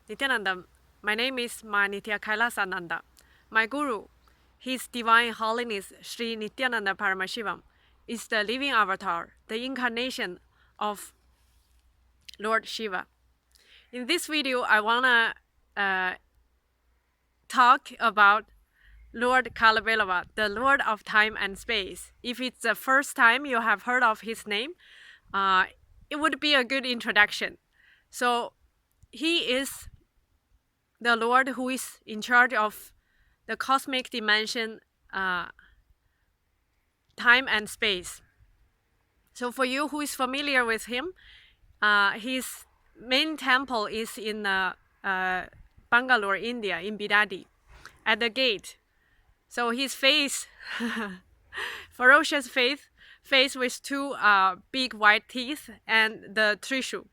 Nityananda. My name is Ma Kailaasa. My guru, His Divine Holiness Sri Nityananda Paramashivam, is the living avatar, the incarnation of Lord Shiva. In this video, I wanna talk about Lord MahaKalabhairava, the Lord of Time and Space. If it's the first time you have heard of his name, it would be a good introduction. So he is the Lord who is in charge of the cosmic dimension, time and space. So for you who is familiar with him, his main temple is in Bangalore, India, in Bidadi, at the gate. So his face, ferocious face with two big white teeth and the trishul.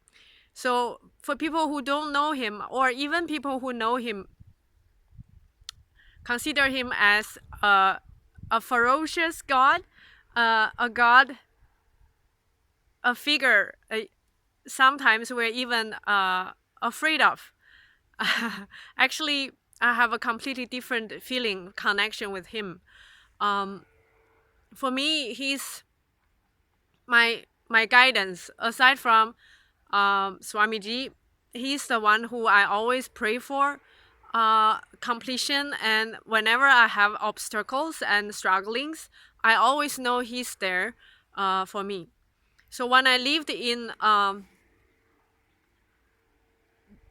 So for people who don't know him, or even people who know him, consider him as a ferocious god, a god, a figure sometimes we're even afraid of. Actually, I have a completely different feeling, connection with him. For me, he's my guidance. Aside from Swamiji, he's the one who I always pray for completion, and whenever I have obstacles and strugglings, I always know he's there for me. So when I lived in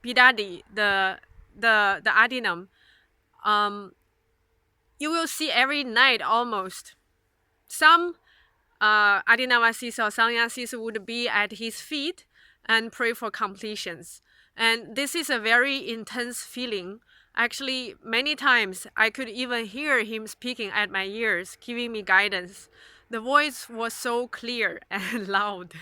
Bidadi, the Adinam, you will see every night almost some Adinavasis or Sannyasis would be at his feet and pray for completions. And this is a very intense feeling. Actually, many times I could even hear him speaking at my ears, giving me guidance. The voice was so clear and loud.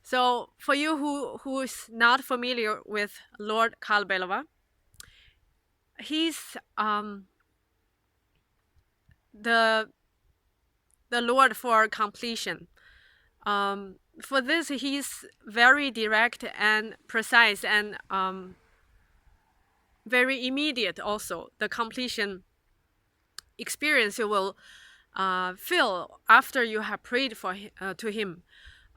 So for you who is not familiar with Lord MahaKalabhairava, he's the Lord for completion. For this, he's very direct and precise and very immediate also. The completion experience you will feel after you have prayed for to him.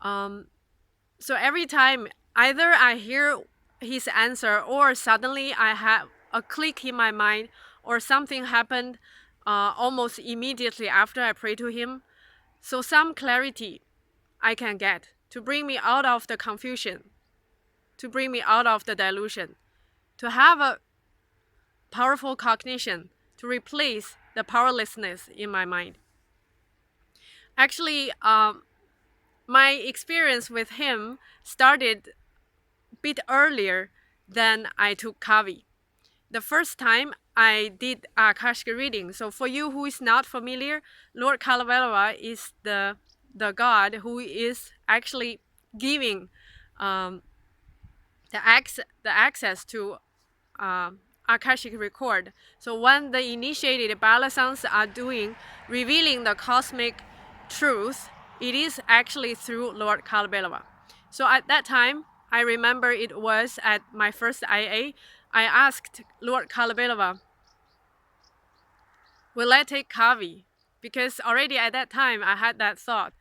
So every time, either I hear his answer, or suddenly I have a click in my mind, or something happened almost immediately after I pray to him. So some clarity I can get to bring me out of the confusion, to bring me out of the delusion, to have a powerful cognition to replace the powerlessness in my mind. Actually, my experience with him started a bit earlier than I took Kavi. The first time I did Akashic reading. So for you who is not familiar, Lord MahaKalabhairava is the God who is actually giving the access to Akashic record. So when the initiated balasans are revealing the cosmic truth, it is actually through Lord MahaKalabhairava. So at that time, I remember it was at my first IA, I asked Lord MahaKalabhairava, will I take Kavi? Because already at that time I had that thought.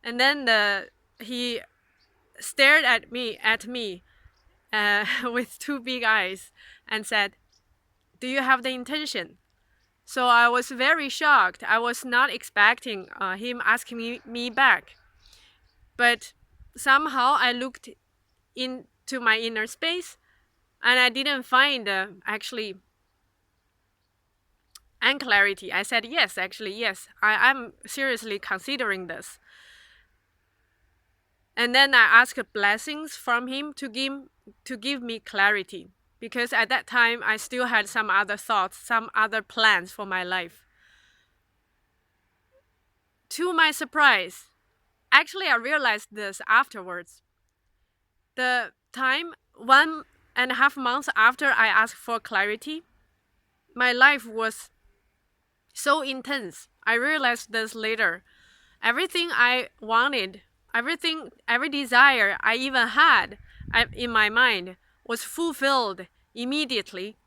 And then he stared at me with two big eyes and said, do you have the intention? So I was very shocked. I was not expecting him asking me back. But somehow I looked into my inner space and I didn't find actually and clarity. I said, yes, actually, yes, I'm seriously considering this. And then I asked blessings from him to give me clarity, because at that time I still had some other thoughts, some other plans for my life. To my surprise, actually I realized this afterwards. The time 1.5 months after I asked for clarity, my life was so intense. I realized this later. Everything I wanted, every desire I even had in my mind was fulfilled immediately,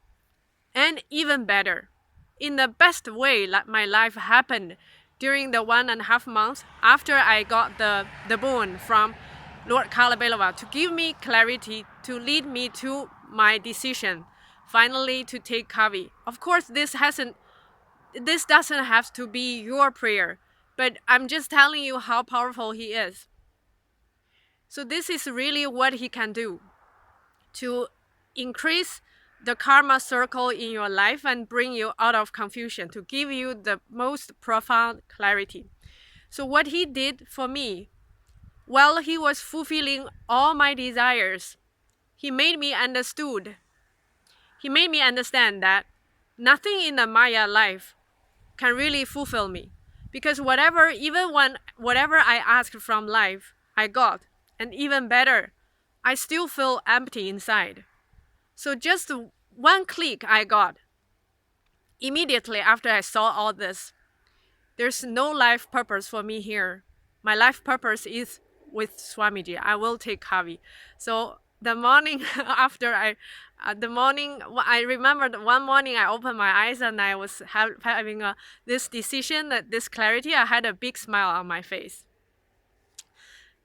and even better. In the best way, my life happened during the 1.5 months after I got the boon from Lord MahaKalabhairava to give me clarity, to lead me to my decision, finally to take Kavi. Of course, this doesn't have to be your prayer, but I'm just telling you how powerful he is. So this is really what he can do to increase the karma circle in your life and bring you out of confusion, to give you the most profound clarity. So what he did for me, while he was fulfilling all my desires, he made me understood. He made me understand that nothing in the Maya life can really fulfill me. Because whatever I asked from life, I got. And even better, I still feel empty inside. So just one click I got. Immediately after I saw all this, there's no life purpose for me here. My life purpose is with Swamiji. I will take Kavi. So the morning after I remembered one morning I opened my eyes and I was having this decision, this clarity. I had a big smile on my face.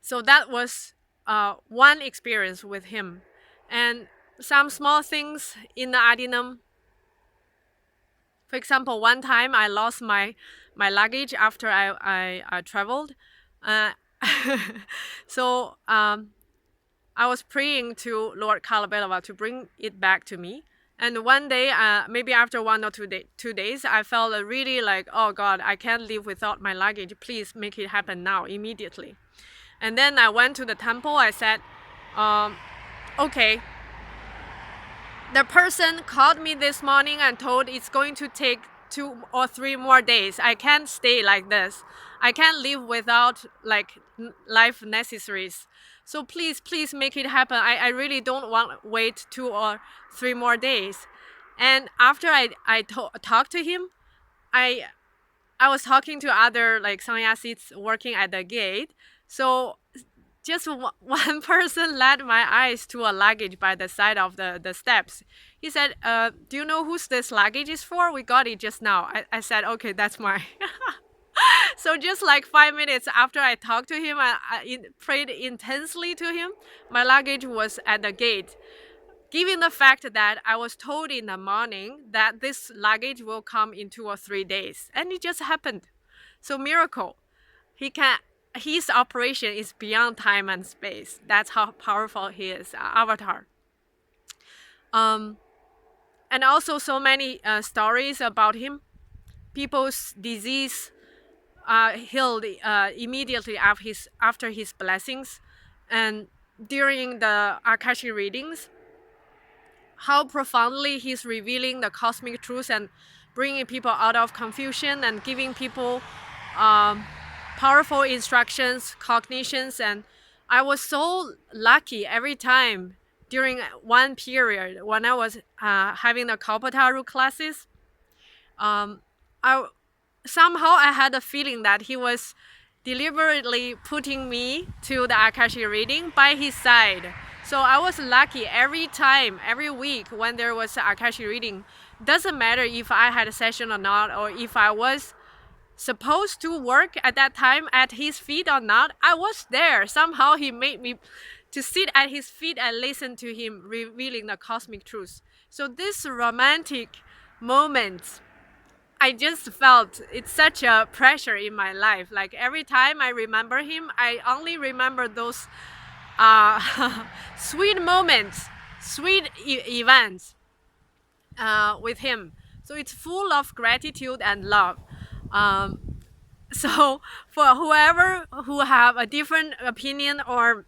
So that was one experience with him. And some small things in the Adinam. For example, one time I lost my luggage after I traveled. Uh, so I was praying to Lord MahaKalabhairava to bring it back to me. And one day, maybe after 2 days, I felt really like, oh God, I can't live without my luggage. Please make it happen now, immediately. And then I went to the temple. I said, okay, the person called me this morning and told it's going to take 2 or 3 more days. I can't stay like this. I can't live without life necessaries. So please make it happen. I really don't want to wait 2 or 3 more days. And after I talked to him, I was talking to other sannyasis working at the gate. So just one person led my eyes to a luggage by the side of the steps. He said, do you know whose this luggage is for? We got it just now. I said, okay, that's mine. So just 5 minutes after I talked to him, I prayed intensely to him, my luggage was at the gate. Given the fact that I was told in the morning that this luggage will come in 2 or 3 days. And it just happened. So miracle. His operation is beyond time and space. That's how powerful he is, avatar. And also so many stories about him. People's disease healed immediately after his blessings. And during the Akashic readings, how profoundly he's revealing the cosmic truth and bringing people out of confusion and giving people powerful instructions, cognitions. And I was so lucky every time during one period when I was having the Kalpataru classes. Somehow I had a feeling that he was deliberately putting me to the Akashic reading by his side. So I was lucky every time, every week when there was Akashic reading. Doesn't matter if I had a session or not, or if I was supposed to work at that time at his feet or not, I was there. Somehow he made me to sit at his feet and listen to him revealing the cosmic truth. So this romantic moment, I just felt it's such a pressure in my life. Every time I remember him, I only remember those sweet moments, sweet events with him. So it's full of gratitude and love. So for whoever who have a different opinion or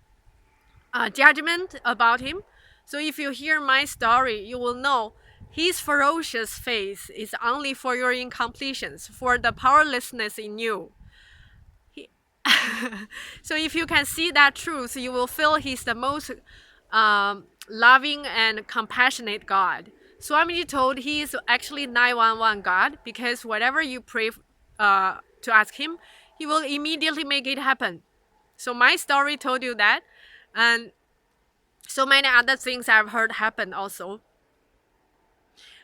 judgment about him, so if you hear my story, you will know his ferocious face is only for your incompletions, for the powerlessness in you. So if you can see that truth, you will feel he's the most loving and compassionate God. Swamiji told he is actually 911 God, because whatever you pray to ask him, he will immediately make it happen. So my story told you that, and so many other things I've heard happen also.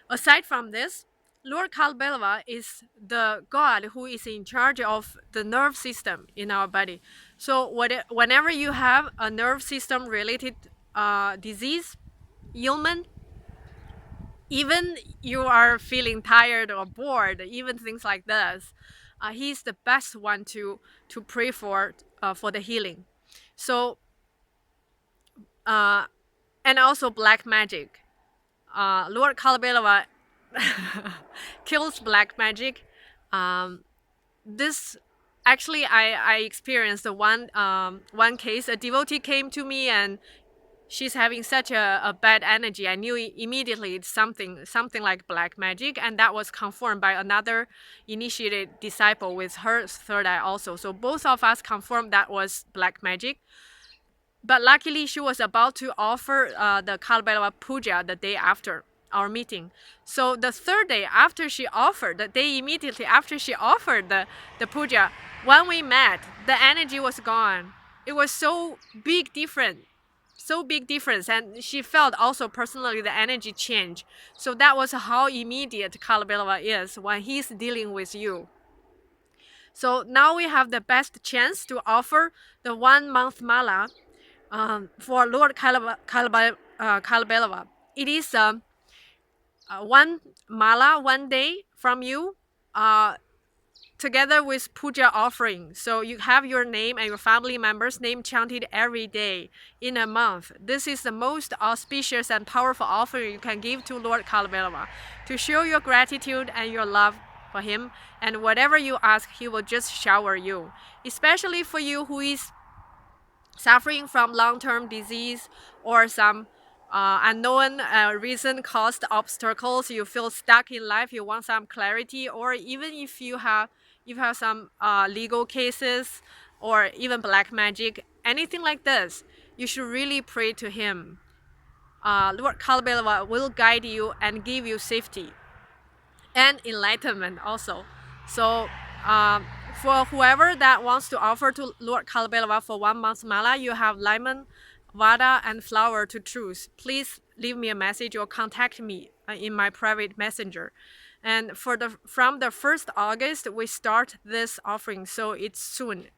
Aside from this, Lord Kalabhairava is the god who is in charge of the nerve system in our body. So whenever you have a nerve system related disease, ailment, even you are feeling tired or bored, even things like this, he's the best one to pray for the healing. So and also black magic. Lord Kalabhairava kills black magic. Um, this actually, I experienced one case. A devotee came to me and she's having such a bad energy. I knew immediately it's something like black magic, and that was confirmed by another initiated disciple with her third eye also. So both of us confirmed that was black magic. But luckily, she was about to offer the Kalabhairava puja the day after our meeting. So the third day after she offered, the day immediately after she offered the puja, when we met, the energy was gone. It was so big difference, and she felt also personally the energy change. So that was how immediate Kalabhairava is when he's dealing with you. So now we have the best chance to offer the 1 month mala for Lord Kalabhairava. It is one mala 1 day from you, together with puja offering. So you have your name and your family members' name chanted every day in a month. This is the most auspicious and powerful offering you can give to Lord Kalabhairava to show your gratitude and your love for him. And whatever you ask, he will just shower you. Especially for you who is suffering from long-term disease or some unknown reason caused obstacles, you feel stuck in life, you want some clarity, or even if you have some legal cases or even black magic, anything like this, you should really pray to him. Lord Kalabhairava will guide you and give you safety and enlightenment also. So for whoever that wants to offer to Lord Kalabhairava for 1 month mala, you have lemon, Vada, and flower to choose. Please leave me a message or contact me in my private messenger. And from the 1st August, we start this offering, so it's soon.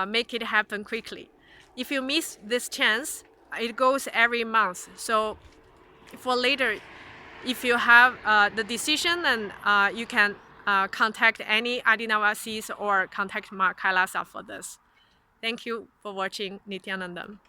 Make it happen quickly. If you miss this chance, it goes every month. So for later, if you have the decision, and you can contact any Adinavasis or contact Ma Kailaasa for this. Thank you for watching Nityanandam.